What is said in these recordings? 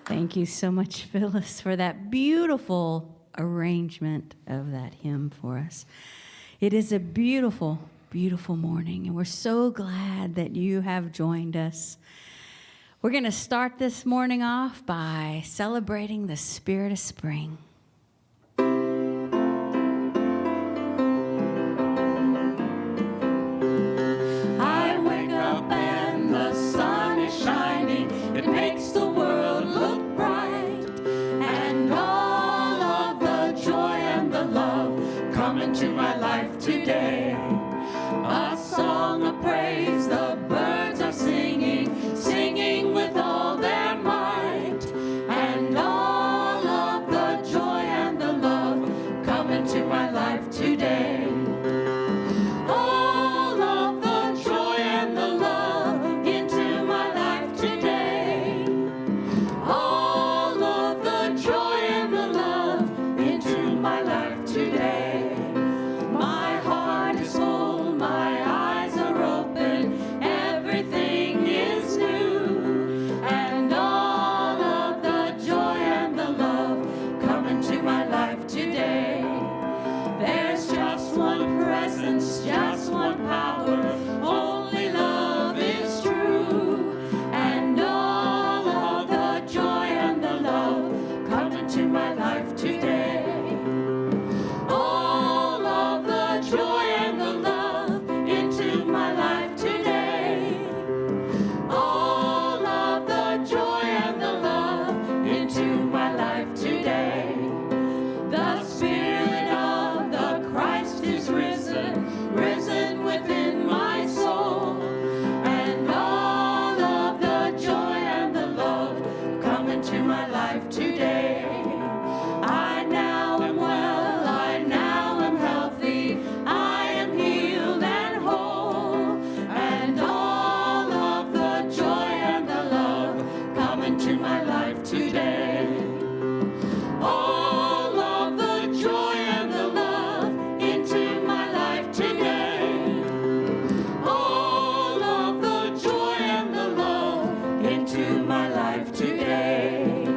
Thank you so much, Phyllis, for that beautiful arrangement of that hymn for us. It is a beautiful, beautiful morning, and we're so glad that you have joined us. We're going to start this morning off by celebrating the spirit of spring. I wake up and the sun is shining. It makes the world look bright, and all of the joy and the love come into my life today. A song of praise, the birds are singing, singing with all their might, and all of the joy and the love come into my life today. All of the joy and the love into my life today. All of the joy and the love into my life today. My heart is full, my eyes are open, everything is new, and all of the joy and the love come into my life today. There's just one presence, just one power, only love is true, and all of the joy and the love come into my life today. All of the joy and the love into my life today. All of the joy and the love into my life today. The Spirit of the Christ is risen, risen within my soul, and all of the joy and the love come into my life today. I now am well, I now am healthy, I am healed and whole, and all of the joy and the love come into my life today. All of the joy and the love into my life today. All of the joy and the love into my life today.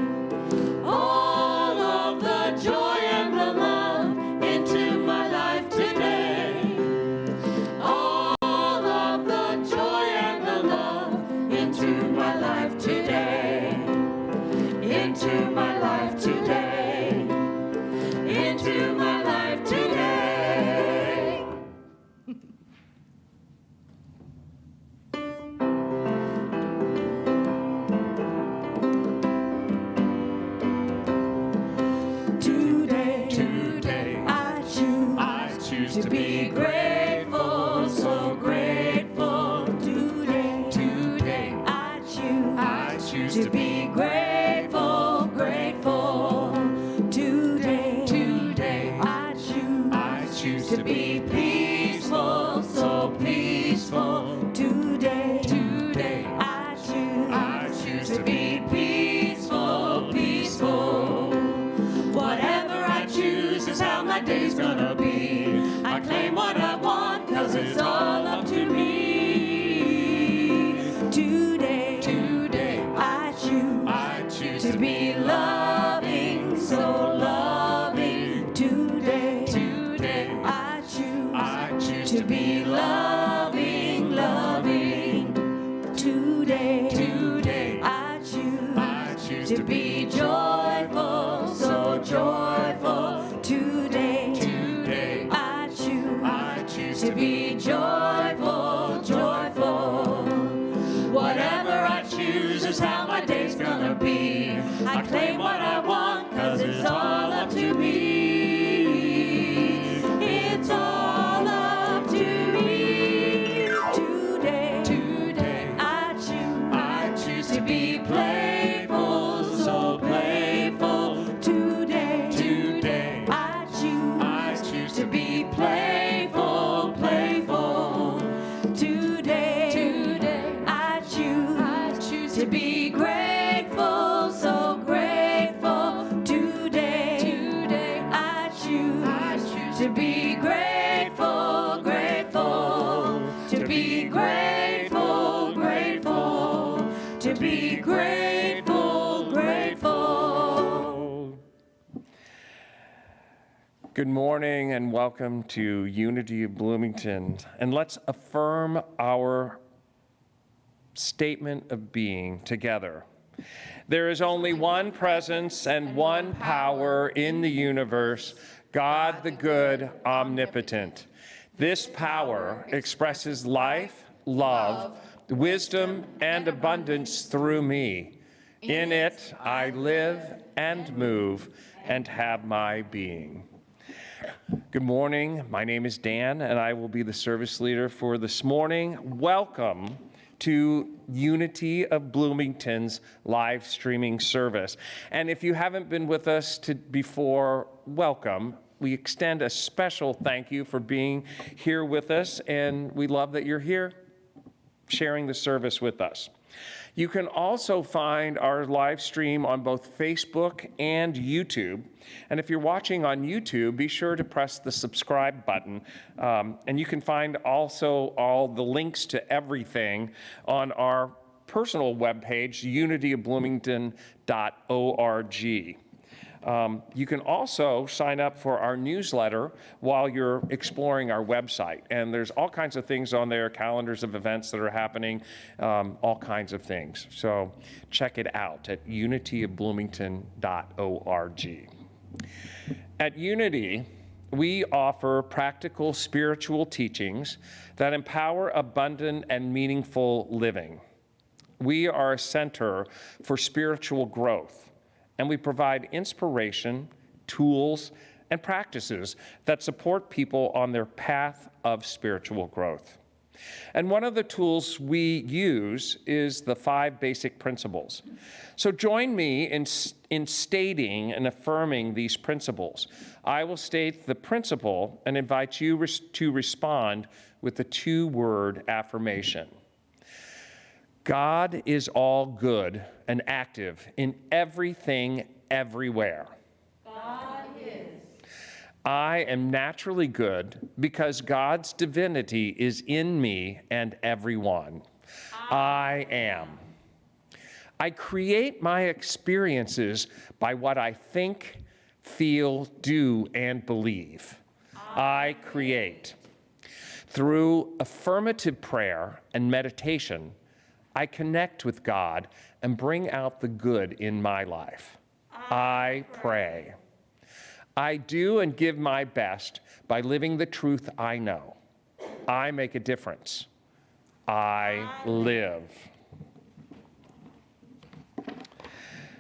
All of the joy and the love into my life today. All of the joy and the love into my life today. Into my life today. Into my life today. Today, I choose to be grateful, so grateful. Today, I choose to be grateful, grateful. Today, I choose to be peaceful, so peaceful. Today, I choose to be peaceful, peaceful. Whatever I choose is how my day's gonna be. I claim what I want, 'cause it's all up to me. Today, I choose to be loving, so loving. Today, I choose to be loving, loving. Today, I choose to be joyful, so joyful. Today, I choose to be joyful, joyful. Whatever I choose is how my day's gonna be. I claim what I want, 'cause it's all up to me. It's all up to me. Today, I choose to be playful, so playful. Today, I choose to be playful, playful. Today, I choose to be grateful, so grateful. Today, I choose to be grateful, grateful. To be grateful, grateful. To be grateful, grateful. Good morning and welcome to Unity of Bloomington. And let's affirm our statement of being together. There is only one presence and one power in the universe, God the good, omnipotent. This power expresses life, love, wisdom, and abundance through me. In it, I live and move and have my being. Good morning. My name is Dan, and I will be the service leader for this morning. Welcome to Unity of Bloomington's live streaming service. And if you haven't been with us before, welcome. We extend a special thank you for being here with us, and we love that you're here sharing the service with us. You can also find our live stream on both Facebook and YouTube. And if you're watching on YouTube, be sure to press the subscribe button. And you can find also all the links to everything on our personal webpage, unityofbloomington.org. You can also sign up for our newsletter while you're exploring our website. And there's all kinds of things on there, calendars of events that are happening, all kinds of things. So check it out at unityofbloomington.org. At Unity, we offer practical spiritual teachings that empower abundant and meaningful living. We are a center for spiritual growth, and we provide inspiration, tools, and practices that support people on their path of spiritual growth. And one of the tools we use is the 5 basic principles. So join me in stating and affirming these principles. I will state the principle and invite you to respond with the 2-word affirmation. God is all good and active in everything, everywhere. God is. I am naturally good because God's divinity is in me and everyone. I am. I create my experiences by what I think, feel, do, and believe. I create. Through affirmative prayer and meditation, I connect with God and bring out the good in my life. I pray. I do and give my best by living the truth I know. I make a difference. I live.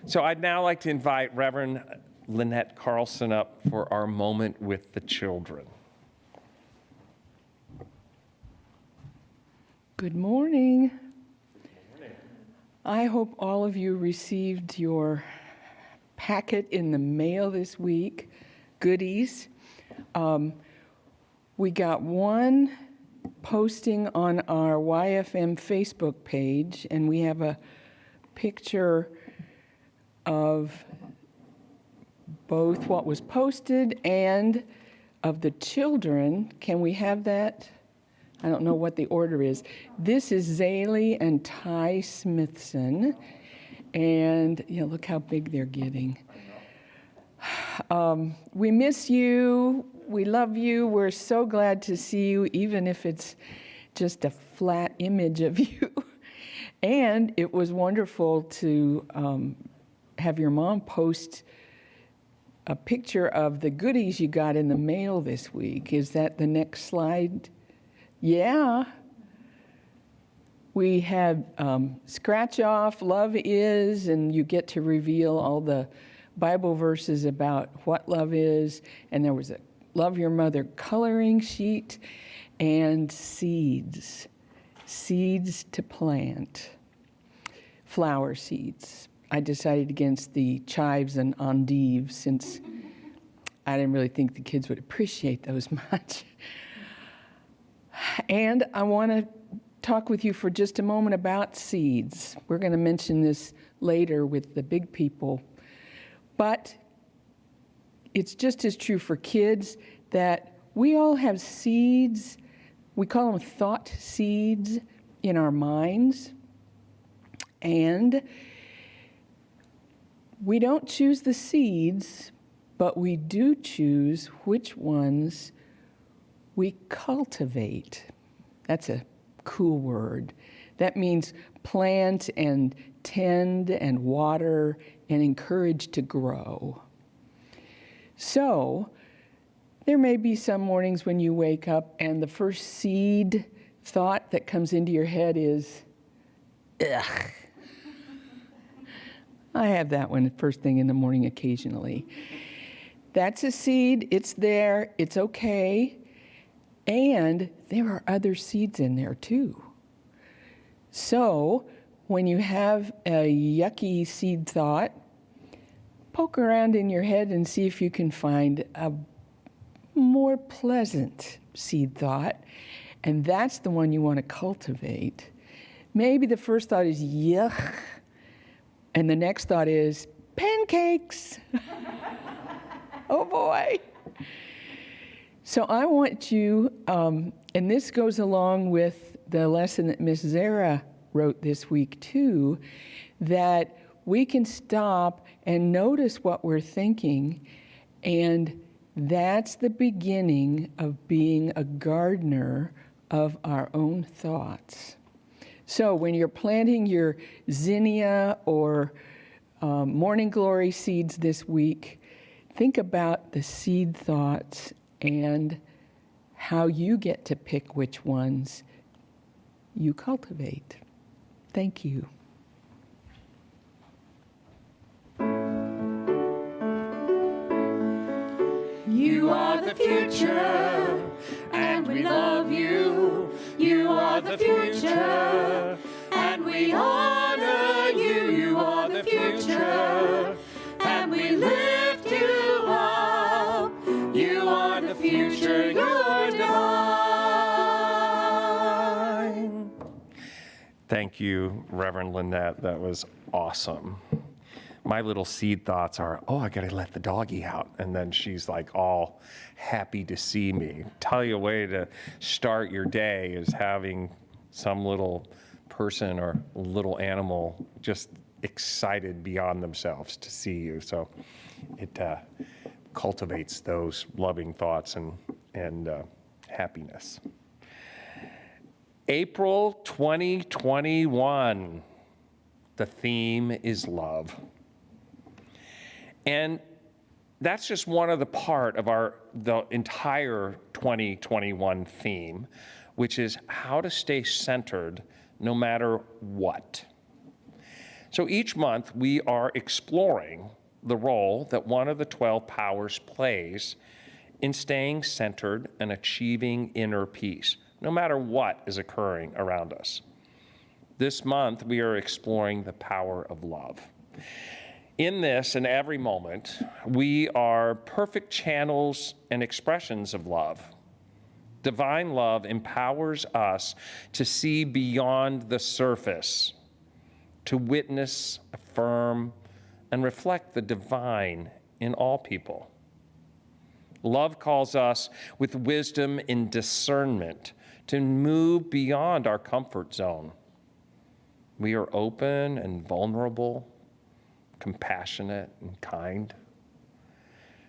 So I'd now like to invite Reverend Lynette Carlson up for our moment with the children. Good morning. I hope all of you received your packet in the mail this week, goodies. We got one posting on our YFM Facebook page, and we have a picture of both what was posted and of the children. Can we have that? I don't know what the order is. This is Zaylee and Ty Smithson. And look how big they're getting. We miss you. We love you. We're so glad to see you, even if it's just a flat image of you. And it was wonderful to have your mom post a picture of the goodies you got in the mail this week. Is that the next slide? Yeah. We had scratch off, love is, and you get to reveal all the Bible verses about what love is. And there was a Love Your Mother coloring sheet and seeds to plant, flower seeds. I decided against the chives and endives since I didn't really think the kids would appreciate those much. And I want to talk with you for just a moment about seeds. We're going to mention this later with the big people. But it's just as true for kids that we all have seeds. We call them thought seeds in our minds. And we don't choose the seeds, but we do choose which ones we cultivate. That's a cool word. That means plant and tend and water and encourage to grow. So, there may be some mornings when you wake up and the first seed thought that comes into your head is, ugh. I have that one first thing in the morning occasionally. That's a seed, it's there, it's okay. And there are other seeds in there too. So when you have a yucky seed thought, poke around in your head and see if you can find a more pleasant seed thought. And that's the one you want to cultivate. Maybe the first thought is yuck. And the next thought is pancakes. Oh boy. So I want you, and this goes along with the lesson that Miss Zara wrote this week too, that we can stop and notice what we're thinking, and that's the beginning of being a gardener of our own thoughts. So when you're planting your zinnia or morning glory seeds this week, think about the seed thoughts and how you get to pick which ones you cultivate. Thank you. You are the future, and we love you. You are the future, and we honor you. You are the future, and we lift you up. You are the future, you're divine. Thank you, Reverend Lynette. That was awesome. My little seed thoughts are, oh, I gotta let the doggy out. And then she's like all happy to see me. Tell you a way to start your day is having some little person or little animal just excited beyond themselves to see you. So it cultivates those loving thoughts and happiness. April 2021, the theme is love. And that's just one of the part of the entire 2021 theme, which is how to stay centered no matter what. So each month we are exploring the role that one of the 12 powers plays in staying centered and achieving inner peace, no matter what is occurring around us. This month we are exploring the power of love. In this and every moment, we are perfect channels and expressions of love. Divine love empowers us to see beyond the surface, to witness, affirm, and reflect the divine in all people. Love calls us with wisdom and discernment to move beyond our comfort zone. We are open and vulnerable, compassionate and kind.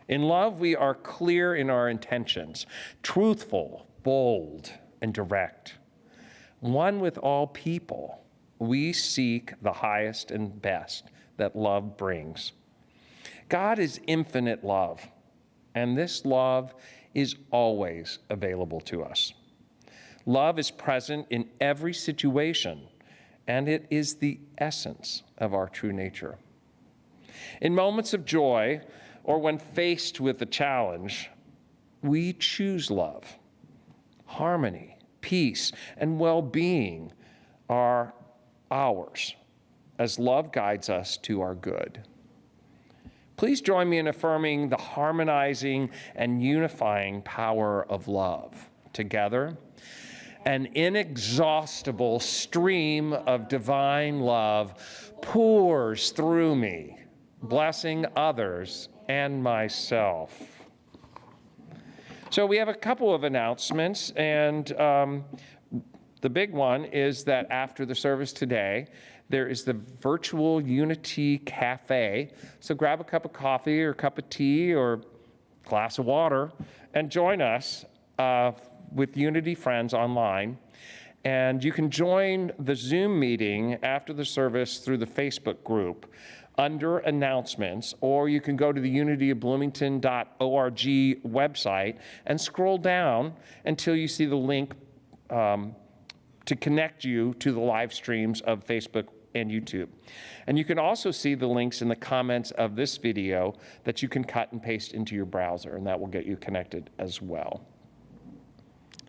In love, we are clear in our intentions, truthful, bold, and direct. One with all people, we seek the highest and best that love brings. God is infinite love, and this love is always available to us. Love is present in every situation, and it is the essence of our true nature. In moments of joy, or when faced with a challenge, we choose love. Harmony, peace, and well-being are ours as love guides us to our good. Please join me in affirming the harmonizing and unifying power of love. Together, an inexhaustible stream of divine love pours through me, blessing others and myself. So we have a couple of announcements, and the big one is that after the service today, There is the virtual Unity Cafe. So grab a cup of coffee or a cup of tea or a glass of water and join us with Unity friends online. And you can join the Zoom meeting after the service through the Facebook group under announcements, or you can go to the unityofbloomington.org website and scroll down until you see the link to connect you to the live streams of Facebook and YouTube. And you can also see the links in the comments of this video that you can cut and paste into your browser, and that will get you connected as well.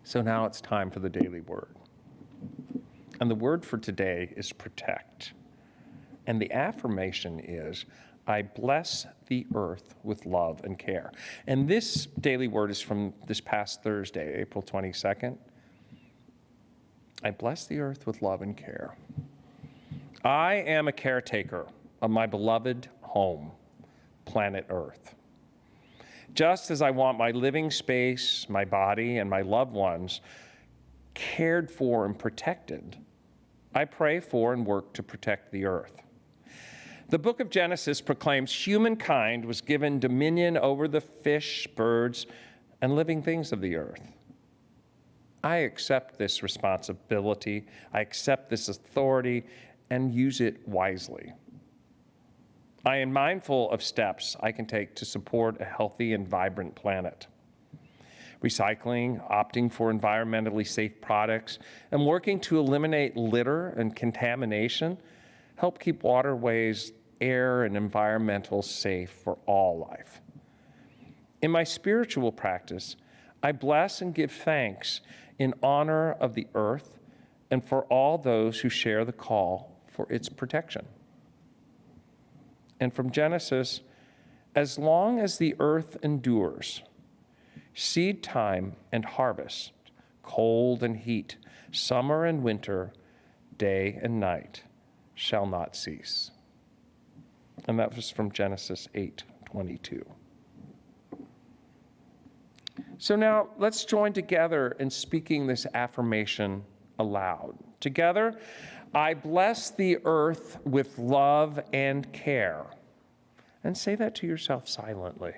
So now it's time for the daily word. And the word for today is protect. And the affirmation is, I bless the earth with love and care. And this daily word is from this past Thursday, April 22nd. I bless the earth with love and care. I am a caretaker of my beloved home, planet Earth. Just as I want my living space, my body, and my loved ones cared for and protected, I pray for and work to protect the earth. The book of Genesis proclaims humankind was given dominion over the fish, birds, and living things of the earth. I accept this responsibility, I accept this authority, and use it wisely. I am mindful of steps I can take to support a healthy and vibrant planet. Recycling, opting for environmentally safe products, and working to eliminate litter and contamination help keep waterways, air, and environmental safe for all life. In my spiritual practice, I bless and give thanks in honor of the earth and for all those who share the call for its protection. And from Genesis, as long as the earth endures, seed time and harvest, cold and heat, summer and winter, day and night shall not cease. And that was from Genesis 8:22. So now let's join together in speaking this affirmation aloud. Together, I bless the earth with love and care. And say that to yourself silently.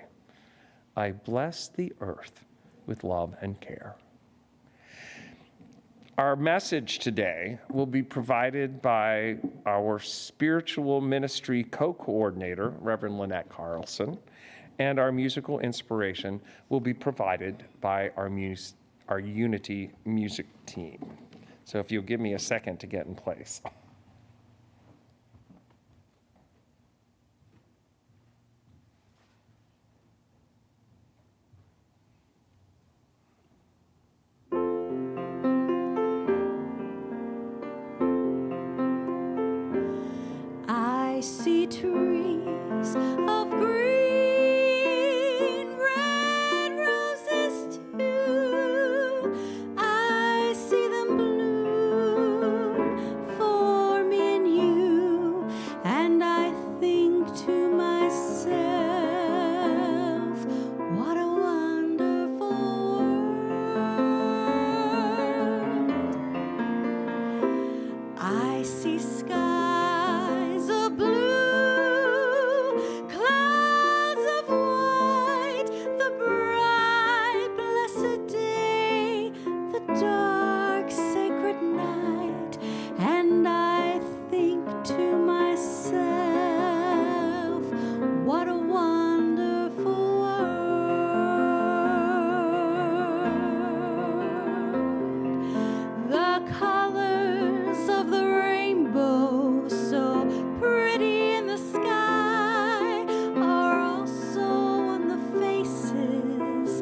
I bless the earth with love and care. Our message today will be provided by our spiritual ministry co-coordinator, Reverend Lynette Carlson, and our musical inspiration will be provided by our Unity music team. So if you'll give me a second to get in place. I see trees of green, red roses too. I see them bloom for me and you, and I think to myself, what a wonderful world. I see skies of blue, clouds of white, the bright blessed day, the dark sacred night, and I think to myself, what a wonderful world. The colors of the rainbow, so pretty in the sky, are also on the faces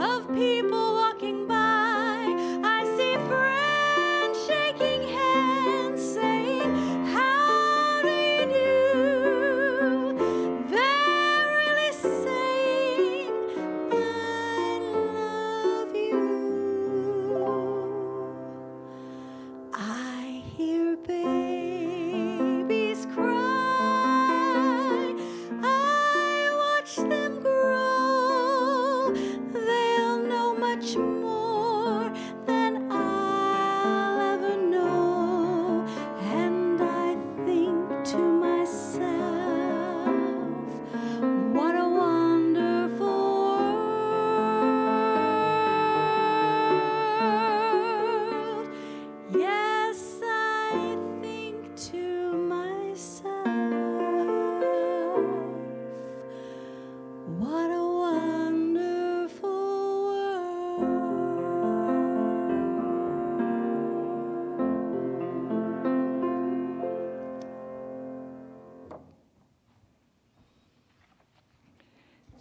of people walking by. I see friends shaking hands, saying, how do you do? They're really saying, I love you. I hear babies cry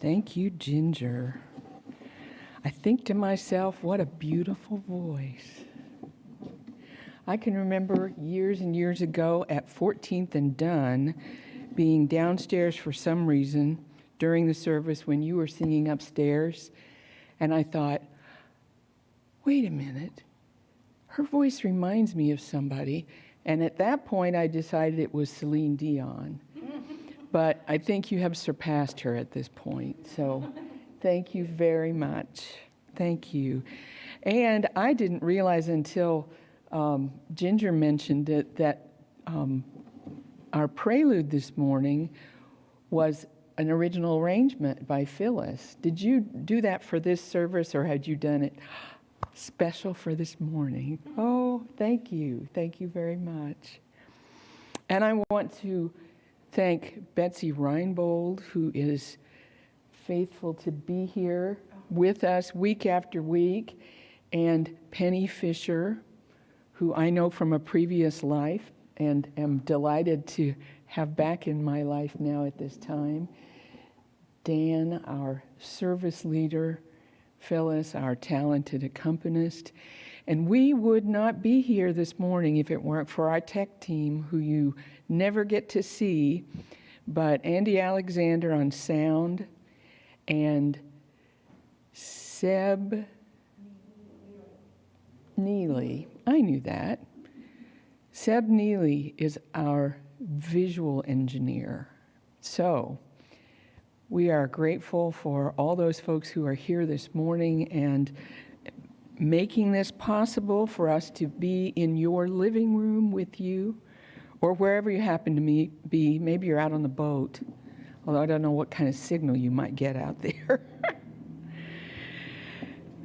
Thank you, Ginger. I think to myself, what a beautiful voice. I can remember years and years ago at 14th and Dunn being downstairs for some reason during the service when you were singing upstairs, and I thought, wait a minute, her voice reminds me of somebody. And at that point, I decided it was Celine Dion. But I think you have surpassed her at this point. So thank you very much. Thank you. And I didn't realize until Ginger mentioned it that our prelude this morning was an original arrangement by Phyllis. Did you do that for this service, or had you done it special for this morning? Oh, thank you. Thank you very much. And I want to thank Betsy Reinbold, who is faithful to be here with us week after week, and Penny Fisher, who I know from a previous life and am delighted to have back in my life now at this time. Dan, our service leader, Phyllis, our talented accompanist. And we would not be here this morning if it weren't for our tech team, who you never get to see, but Andy Alexander on sound and Seb Neely. I knew that. Seb Neely is our visual engineer. So we are grateful for all those folks who are here this morning and making this possible for us to be in your living room with you, or wherever you happen to be. Maybe you're out on the boat, although I don't know what kind of signal you might get out there.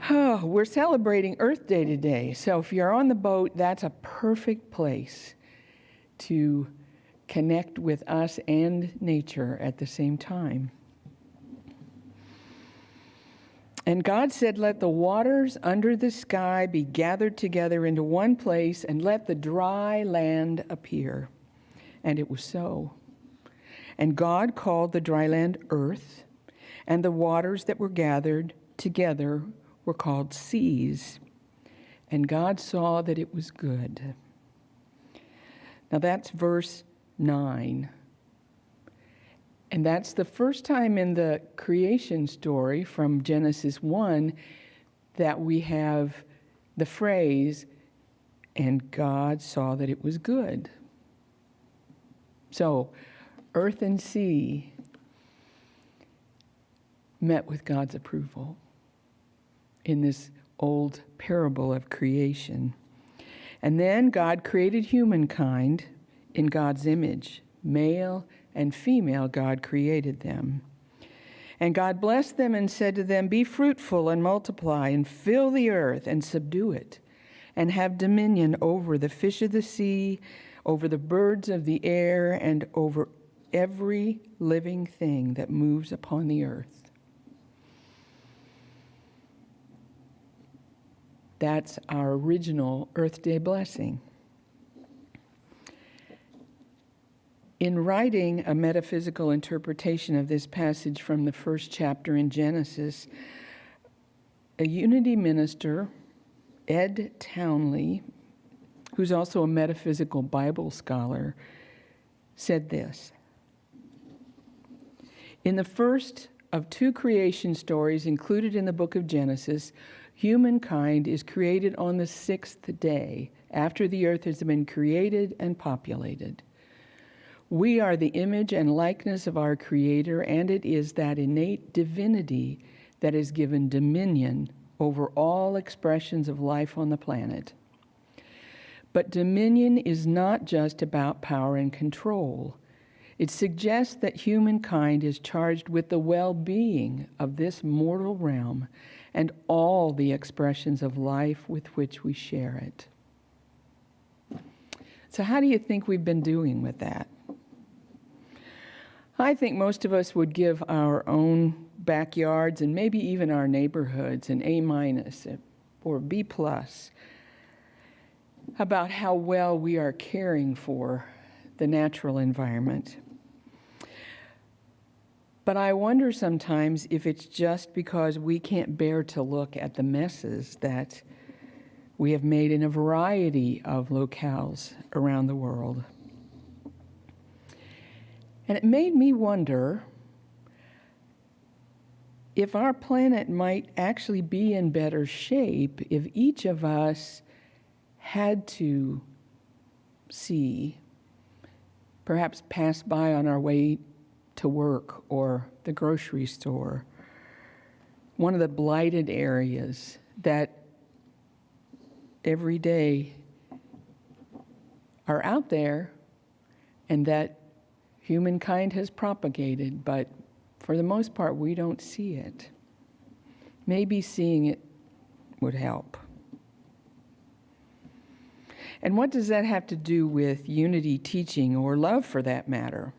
Oh, we're celebrating Earth Day today, so if you're on the boat, that's a perfect place to connect with us and nature at the same time. And God said, "Let the waters under the sky be gathered together into one place, and let the dry land appear." And it was so. And God called the dry land earth, and the waters that were gathered together were called seas. And God saw that it was good. Now that's verse 9. And that's the first time in the creation story from Genesis 1 that we have the phrase, "And God saw that it was good." So, earth and sea met with God's approval in this old parable of creation. And then God created humankind in God's image. Male and female, God created them. And God blessed them and said to them, "Be fruitful and multiply and fill the earth and subdue it, and have dominion over the fish of the sea, over the birds of the air, and over every living thing that moves upon the earth." That's our original Earth Day blessing. In writing a metaphysical interpretation of this passage from the first chapter in Genesis, a Unity minister, Ed Townley, who's also a metaphysical Bible scholar, said this: "In the first of two creation stories included in the book of Genesis, humankind is created on the sixth day, after the earth has been created and populated. We are the image and likeness of our Creator, and it is that innate divinity that is given dominion over all expressions of life on the planet. But dominion is not just about power and control. It suggests that humankind is charged with the well-being of this mortal realm and all the expressions of life with which we share it." So how do you think we've been doing with that? I think most of us would give our own backyards and maybe even our neighborhoods an A- or B+ about how well we are caring for the natural environment. But I wonder sometimes if it's just because we can't bear to look at the messes that we have made in a variety of locales around the world. And it made me wonder if our planet might actually be in better shape if each of us had to see, perhaps pass by on our way to work or the grocery store, one of the blighted areas that every day are out there and that humankind has propagated, but for the most part, we don't see it. Maybe seeing it would help. And what does that have to do with unity teaching, or love for that matter?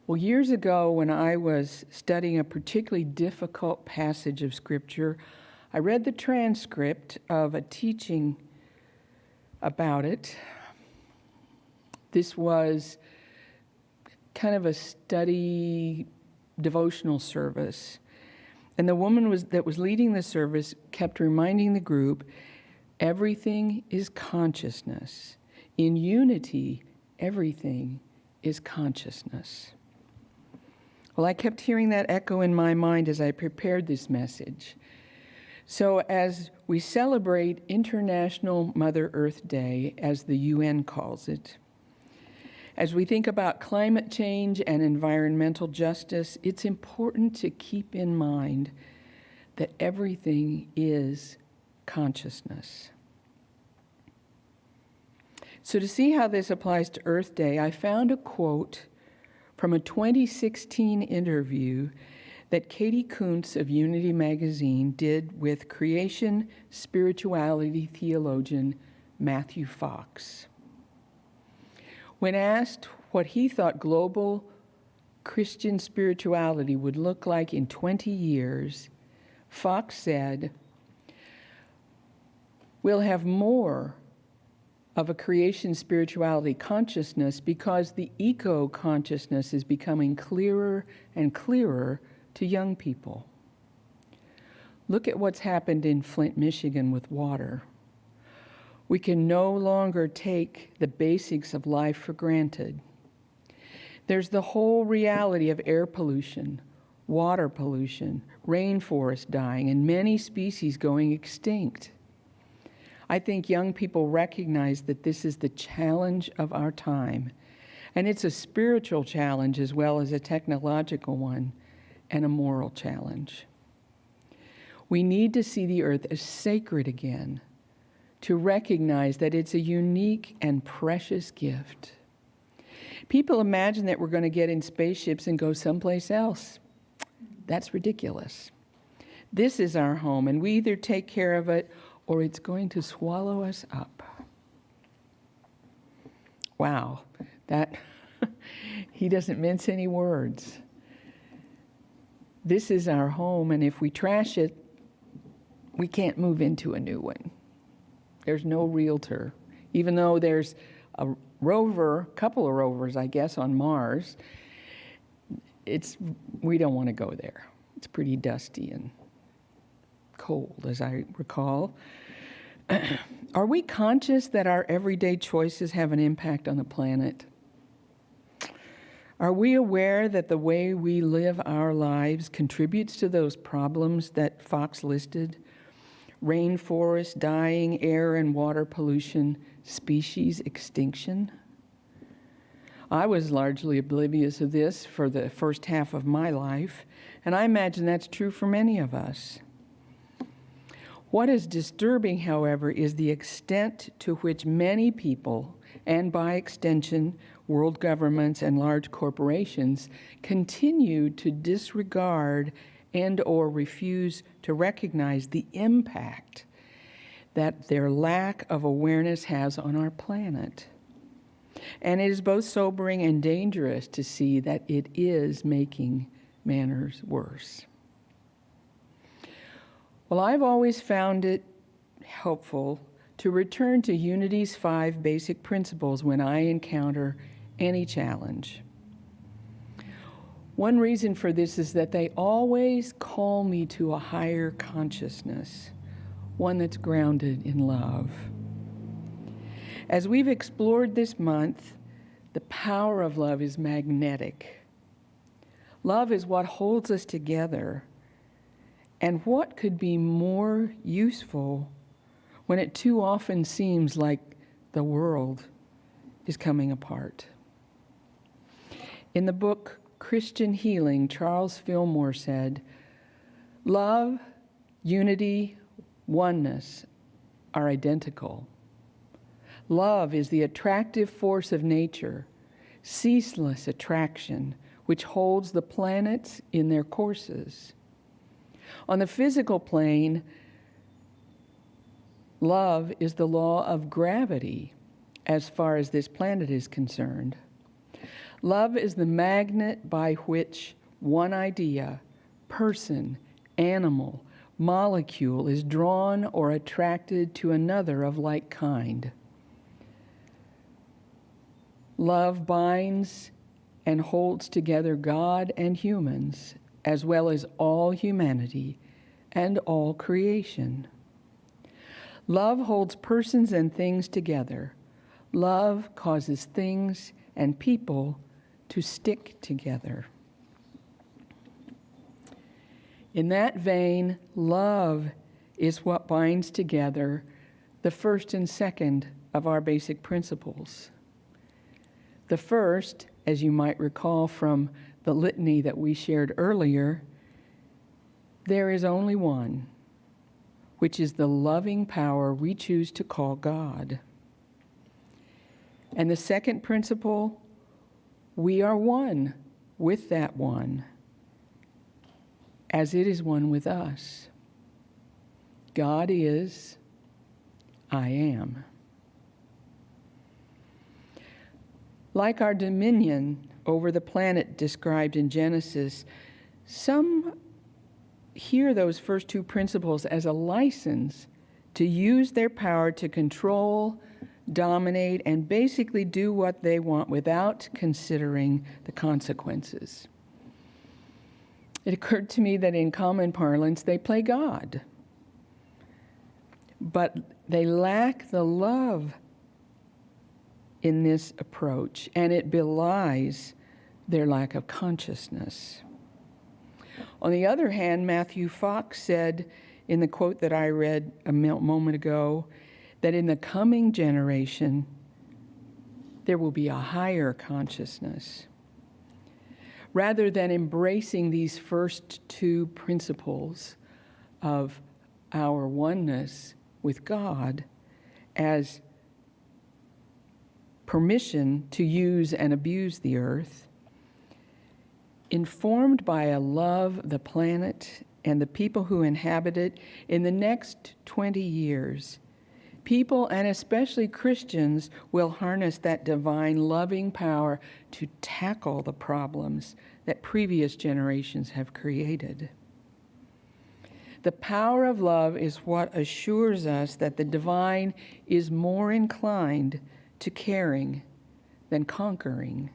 Well, years ago, when I was studying a particularly difficult passage of Scripture, I read the transcript of a teaching about it. This was kind of a study devotional service. And the woman that was leading the service kept reminding the group, everything is consciousness. In unity, everything is consciousness. Well, I kept hearing that echo in my mind as I prepared this message. So as we celebrate International Mother Earth Day, as the UN calls it, as we think about climate change and environmental justice, it's important to keep in mind that everything is consciousness. So to see how this applies to Earth Day, I found a quote from a 2016 interview that Katie Kuntz of Unity Magazine did with creation spirituality theologian Matthew Fox. When asked what he thought global Christian spirituality would look like in 20 years, Fox said, "We'll have more of a creation spirituality consciousness because the eco-consciousness is becoming clearer and clearer to young people. Look at what's happened in Flint, Michigan with water. We can no longer take the basics of life for granted. There's the whole reality of air pollution, water pollution, rainforest dying, and many species going extinct. I think young people recognize that this is the challenge of our time, and it's a spiritual challenge as well as a technological one and a moral challenge. We need to see the earth as sacred again, to recognize that it's a unique and precious gift. People imagine that we're going to get in spaceships and go someplace else. That's ridiculous. This is our home, and we either take care of it or it's going to swallow us up." Wow, that he doesn't mince any words. This is our home, and if we trash it, we can't move into a new one. There's no realtor. Even though there's a rover, couple of rovers, I guess, on Mars, we don't want to go there. It's pretty dusty and cold, as I recall. Are we conscious that our everyday choices have an impact on the planet? Are we aware that the way we live our lives contributes to those problems that Fox listed? Rainforest dying, air and water pollution, species extinction? I was largely oblivious of this for the first half of my life, and I imagine that's true for many of us. What is disturbing, however, is the extent to which many people, and by extension, world governments and large corporations, continue to disregard and or refuse to recognize the impact that their lack of awareness has on our planet. And it is both sobering and dangerous to see that it is making matters worse. Well, I've always found it helpful to return to Unity's 5 basic principles when I encounter any challenge. One reason for this is that they always call me to a higher consciousness, one that's grounded in love. As we've explored this month, the power of love is magnetic. Love is what holds us together. And what could be more useful when it too often seems like the world is coming apart? In the book Christian Healing, Charles Fillmore said, "Love, unity, oneness are identical. Love is the attractive force of nature, ceaseless attraction, which holds the planets in their courses. On the physical plane, love is the law of gravity as far as this planet is concerned. Love is the magnet by which one idea, person, animal, molecule is drawn or attracted to another of like kind. Love binds and holds together God and humans, as well as all humanity and all creation. Love holds persons and things together. Love causes things and people to stick together." In that vein, love is what binds together the first and second of our basic principles. The first, as you might recall from the litany that we shared earlier, there is only one, which is the loving power we choose to call God. And the second principle, we are one with that one, as it is one with us. God is, I am. Like our dominion over the planet described in Genesis, some hear those first two principles as a license to use their power to control, dominate, and basically do what they want without considering the consequences. It occurred to me that in common parlance, they play God, but they lack the love in this approach, and it belies their lack of consciousness. On the other hand, Matthew Fox said in the quote that I read a moment ago, that in the coming generation, there will be a higher consciousness. Rather than embracing these first two principles of our oneness with God as permission to use and abuse the earth, informed by a love the planet and the people who inhabit it, in the next 20 years, people, and especially Christians, will harness that divine loving power to tackle the problems that previous generations have created. The power of love is what assures us that the divine is more inclined to caring than conquering,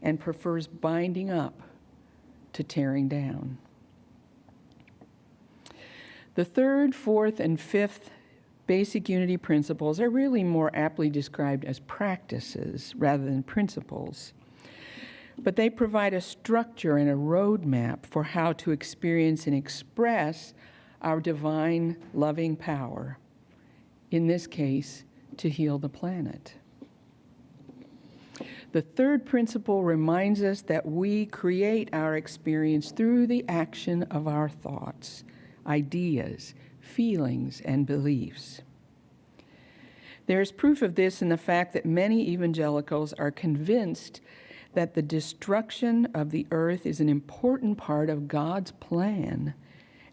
and prefers binding up to tearing down. The third, fourth, and fifth basic unity principles are really more aptly described as practices rather than principles. But they provide a structure and a roadmap for how to experience and express our divine loving power, in this case, to heal the planet. The third principle reminds us that we create our experience through the action of our thoughts, ideas, feelings, and beliefs. There is proof of this in the fact that many evangelicals are convinced that the destruction of the earth is an important part of God's plan,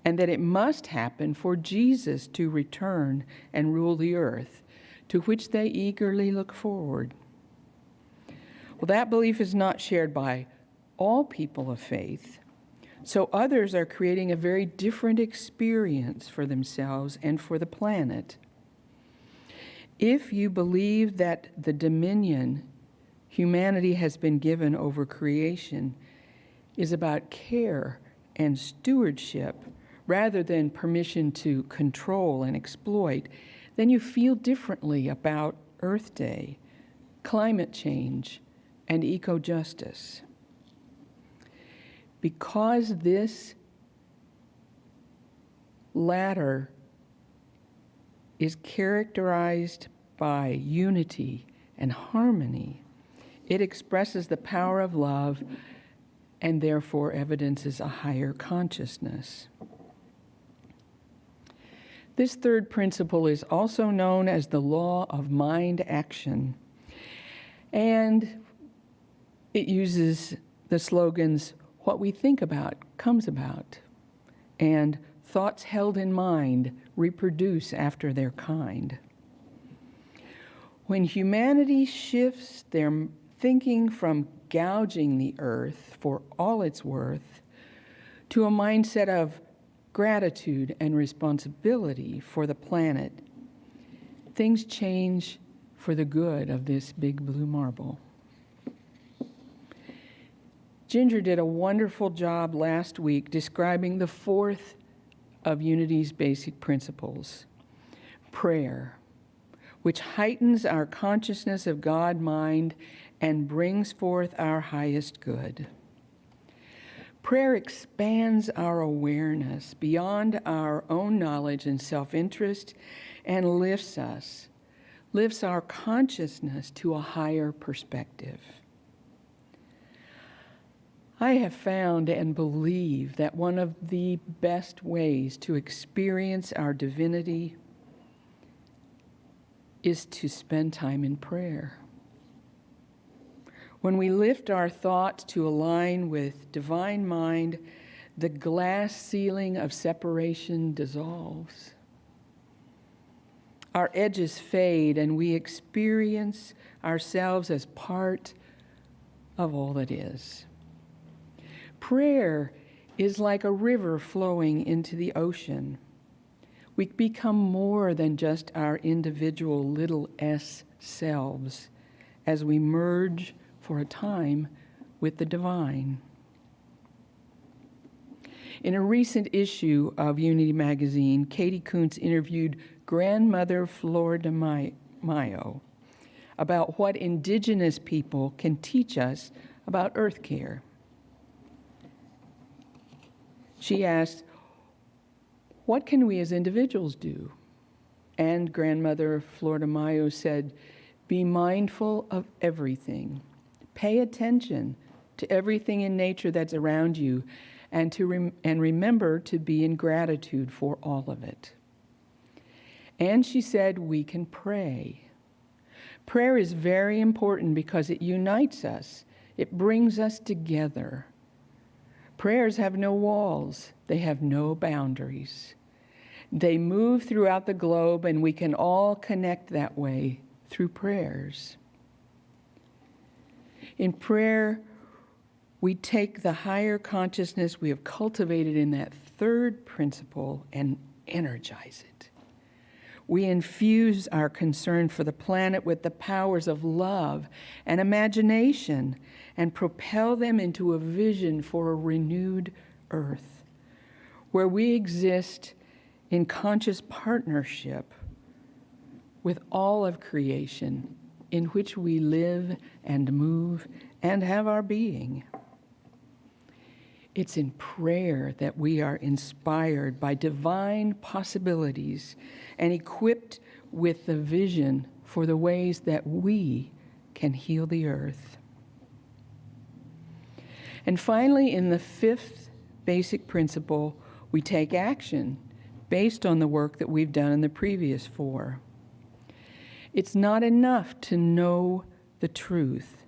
and that it must happen for Jesus to return and rule the earth, to which they eagerly look forward. Well, that belief is not shared by all people of faith, so others are creating a very different experience for themselves and for the planet. If you believe that the dominion humanity has been given over creation is about care and stewardship rather than permission to control and exploit, then you feel differently about Earth Day, climate change, and eco-justice. Because this latter is characterized by unity and harmony, it expresses the power of love and therefore evidences a higher consciousness. This third principle is also known as the law of mind action, and it uses the slogans, "What we think about comes about," and "Thoughts held in mind reproduce after their kind." When humanity shifts their thinking from gouging the earth for all its worth to a mindset of gratitude and responsibility for the planet, things change for the good of this big blue marble. Ginger did a wonderful job last week describing the fourth of Unity's basic principles, prayer, which heightens our consciousness of God-mind and brings forth our highest good. Prayer expands our awareness beyond our own knowledge and self-interest and lifts our consciousness to a higher perspective. I have found and believe that one of the best ways to experience our divinity is to spend time in prayer. When we lift our thoughts to align with divine mind, the glass ceiling of separation dissolves. Our edges fade and we experience ourselves as part of all that is. Prayer is like a river flowing into the ocean. We become more than just our individual little s selves as we merge for a time with the divine. In a recent issue of Unity magazine, Katie Kuntz interviewed grandmother Flor de Mayo about what indigenous people can teach us about earth care. She asked, "What can we as individuals do?" And grandmother Flor de Mayo said, "Be mindful of everything. Pay attention to everything in nature that's around you, and remember to be in gratitude for all of it." And she said, we can pray. Prayer is very important because it unites us. It brings us together. Prayers have no walls. They have no boundaries. They move throughout the globe, and we can all connect that way through prayers. In prayer, we take the higher consciousness we have cultivated in that third principle and energize it. We infuse our concern for the planet with the powers of love and imagination and propel them into a vision for a renewed earth, where we exist in conscious partnership with all of creation in which we live and move and have our being. It's in prayer that we are inspired by divine possibilities and equipped with the vision for the ways that we can heal the earth. And finally, in the fifth basic principle, we take action based on the work that we've done in the previous four. It's not enough to know the truth.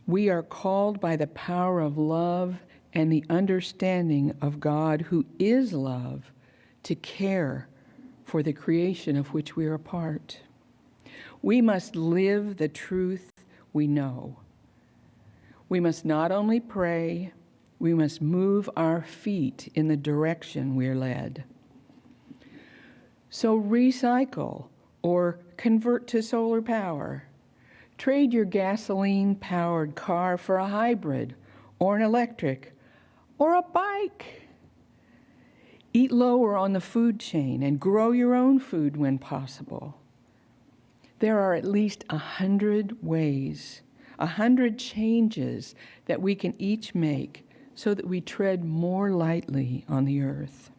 We are called by the power of love and the understanding of God, who is love, to care for the creation of which we are a part. We must live the truth we know. We must not only pray, we must move our feet in the direction we're led. So recycle or convert to solar power. Trade your gasoline-powered car for a hybrid or an electric or a bike. Eat lower on the food chain and grow your own food when possible. There are at least 100 ways, 100 changes that we can each make so that we tread more lightly on the earth.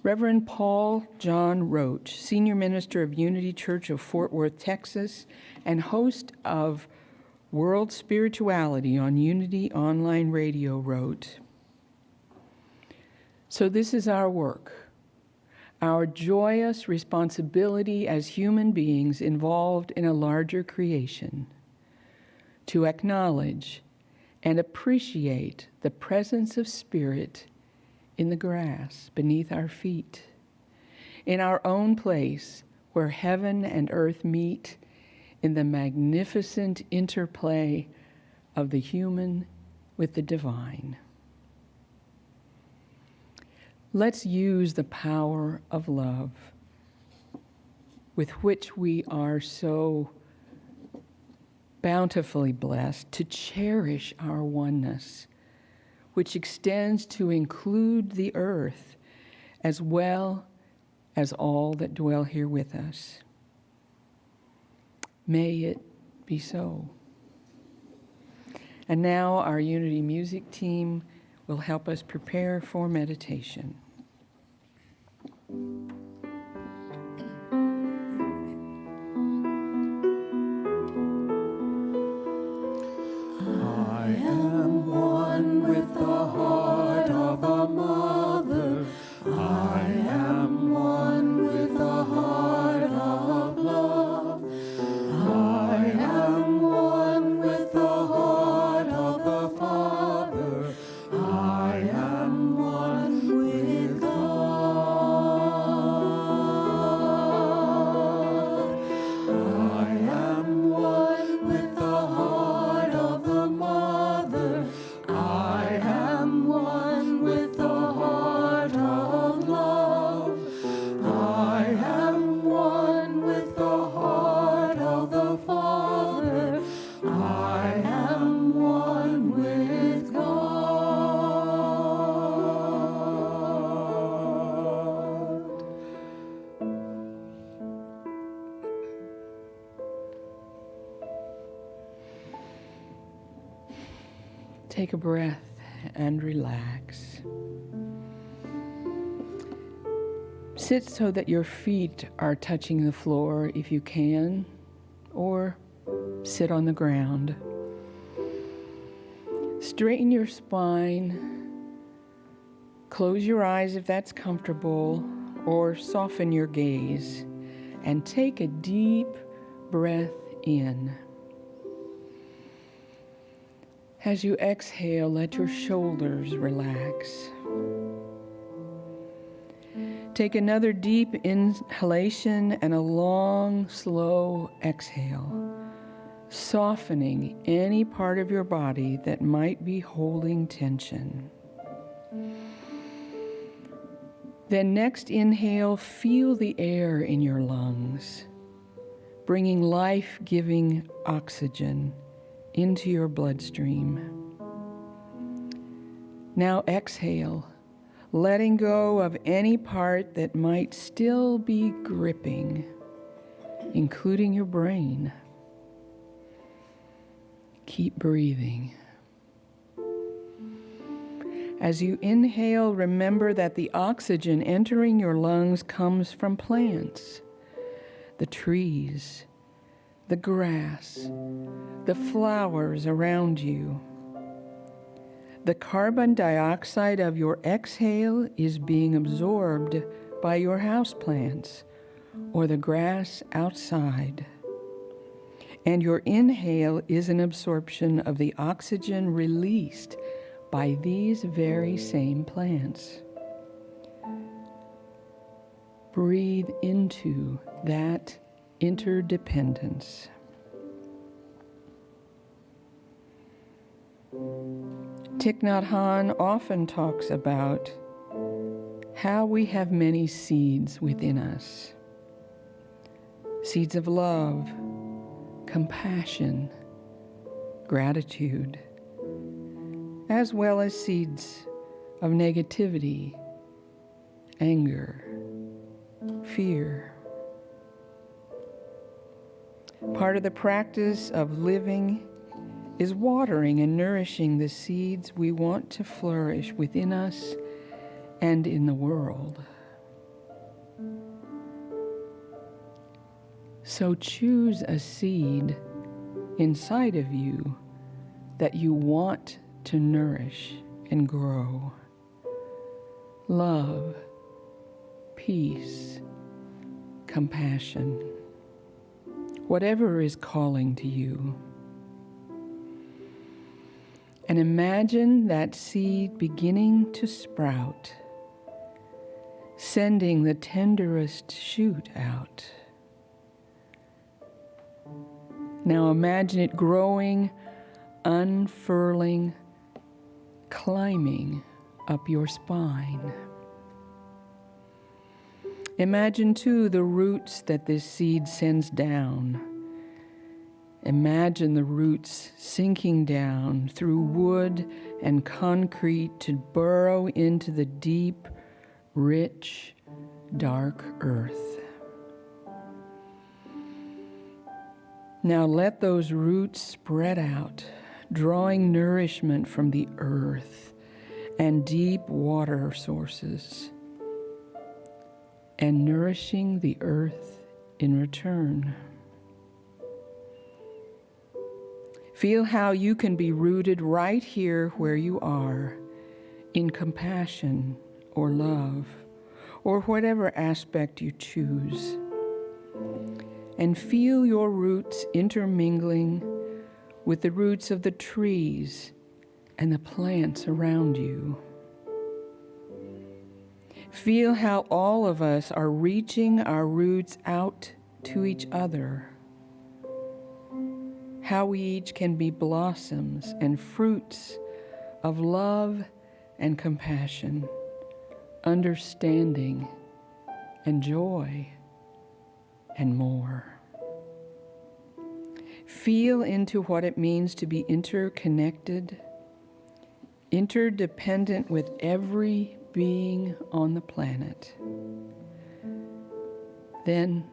Reverend Paul John Roach, senior minister of Unity Church of Fort Worth, Texas, and host of World Spirituality on Unity Online Radio, wrote, "So this is our work, our joyous responsibility as human beings involved in a larger creation, to acknowledge and appreciate the presence of Spirit in the grass beneath our feet, in our own place where heaven and earth meet in the magnificent interplay of the human with the divine. Let's use the power of love with which we are so bountifully blessed to cherish our oneness, which extends to include the earth as well as all that dwell here with us. May it be so." And now our Unity music team will help us prepare for meditation. I am one with the heart of a mother. I am one with the heart of love. I am one with the heart of the Father. I am one with God. I am one with the heart of the mother. I am one with the heart of love. I am one with the heart of the Father. I am one with God. Take a breath and relax. Sit so that your feet are touching the floor if you can, or sit on the ground. Straighten your spine. Close your eyes if that's comfortable, or soften your gaze, and take a deep breath in. As you exhale, let your shoulders relax. Take another deep inhalation and a long, slow exhale, softening any part of your body that might be holding tension. Then next inhale, feel the air in your lungs, bringing life-giving oxygen into your bloodstream. Now exhale, letting go of any part that might still be gripping, including your brain. Keep breathing. As you inhale, remember that the oxygen entering your lungs comes from plants, the trees, the grass, the flowers around you. The carbon dioxide of your exhale is being absorbed by your houseplants or the grass outside. And your inhale is an absorption of the oxygen released by these very same plants. Breathe into that interdependence. Thich Nhat Hanh often talks about how we have many seeds within us. seeds of love, compassion, gratitude, as well as seeds of negativity, anger, fear. Part of the practice of living is watering and nourishing the seeds we want to flourish within us and in the world. So choose a seed inside of you that you want to nourish and grow. Love, peace, compassion, whatever is calling to you. And imagine that seed beginning to sprout, sending the tenderest shoot out. Now imagine it growing, unfurling, climbing up your spine. Imagine too the roots that this seed sends down. Imagine the roots sinking down through wood and concrete to burrow into the deep, rich, dark earth. Now let those roots spread out, drawing nourishment from the earth and deep water sources, and nourishing the earth in return. Feel how you can be rooted right here where you are, in compassion or love, or whatever aspect you choose. And feel your roots intermingling with the roots of the trees and the plants around you. Feel how all of us are reaching our roots out to each other. How we each can be blossoms and fruits of love and compassion, understanding and joy, and more. Feel into what it means to be interconnected, interdependent with every being on the planet. Then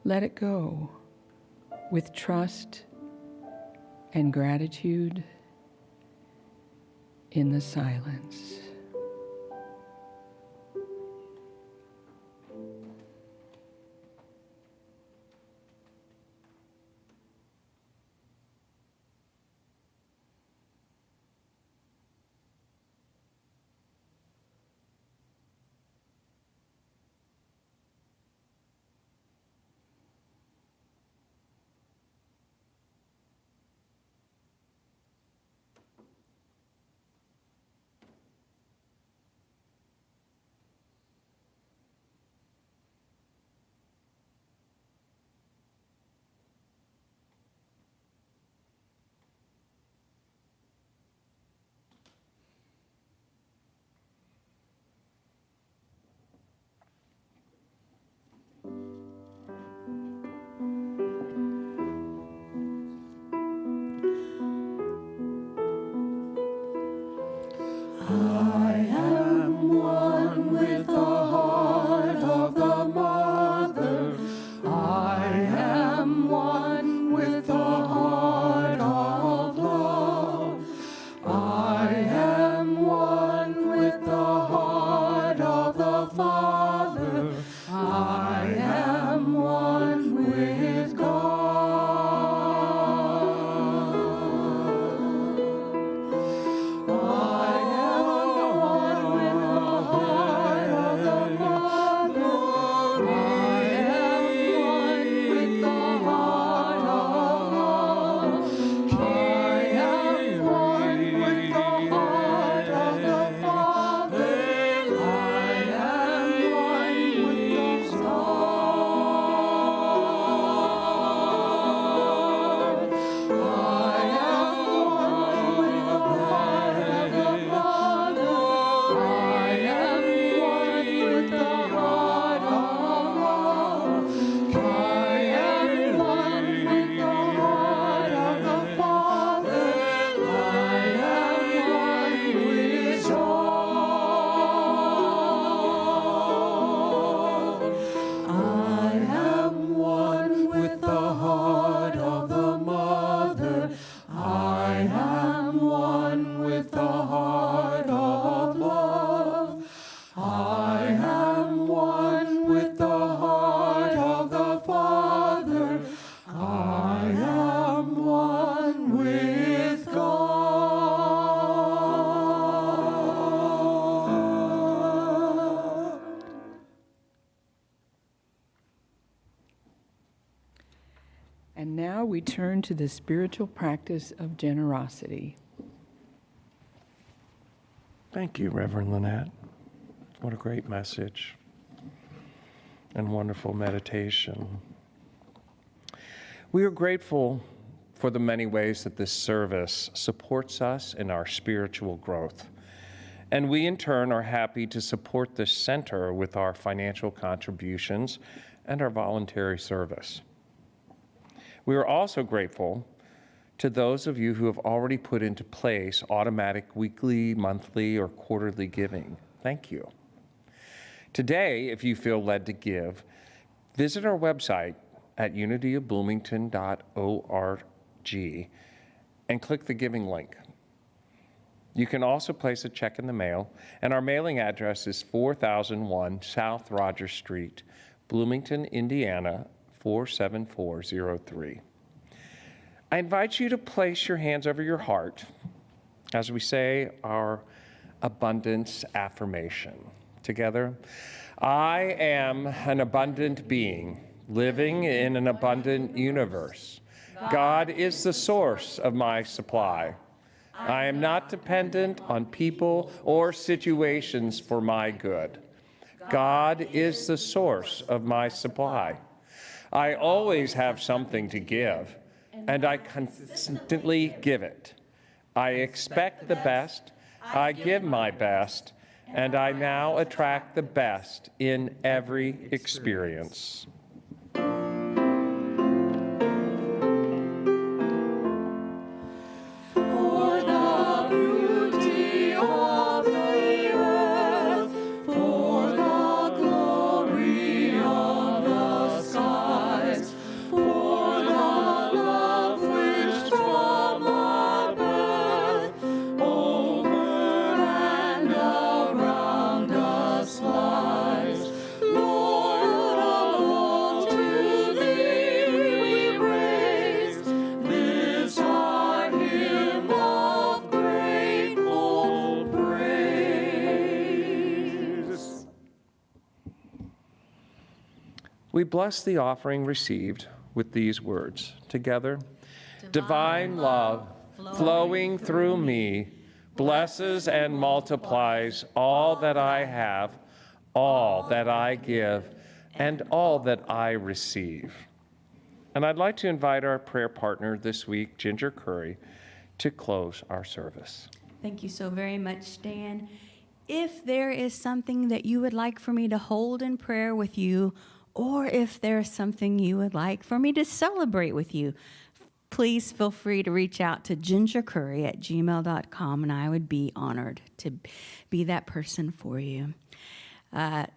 let it go with trust and gratitude in the silence. turn to the spiritual practice of generosity. Thank you, Reverend Lynette. What a great message and wonderful meditation. We are grateful for the many ways that this service supports us in our spiritual growth. And we, in turn, are happy to support this center with our financial contributions and our voluntary service. We are also grateful to those of you who have already put into place automatic weekly, monthly, or quarterly giving. Thank you. Today, if you feel led to give, visit our website at unityofbloomington.org and click the giving link. You can also place a check in the mail, and our mailing address is 4001 South Rogers Street, Bloomington, Indiana, 47403. I invite you to place your hands over your heart as we say our abundance affirmation. Together, I am an abundant being living in an abundant universe. God is the source of my supply. I am not dependent on people or situations for my good. God is the source of my supply. I always have something to give, and I consistently give it. I expect the best, I give my best, and I now attract the best in every experience. We bless the offering received with these words. Together, divine love flowing through me blesses and multiplies all that I have, all that I give, and all that I receive. And I'd like to invite our prayer partner this week, Ginger Curry, to close our service. Thank you so very much, Dan. If there is something that you would like for me to hold in prayer with you, or if there's something you would like for me to celebrate with you, please feel free to reach out to gingercurry@gmail.com, and I would be honored to be that person for you.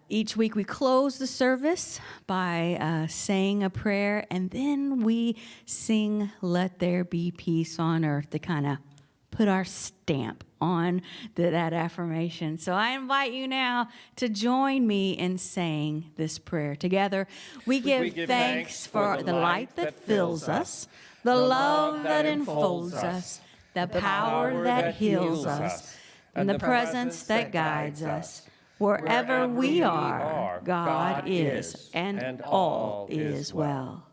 Each week we close the service by saying a prayer, and then we sing "Let There Be Peace on Earth" to kind of put our stamp on that affirmation. So I invite you now to join me in saying this prayer. Together, we give thanks for the light that fills us, the love that enfolds us, the power that heals us, and the presence that guides us. Wherever we are, God is, and all is well.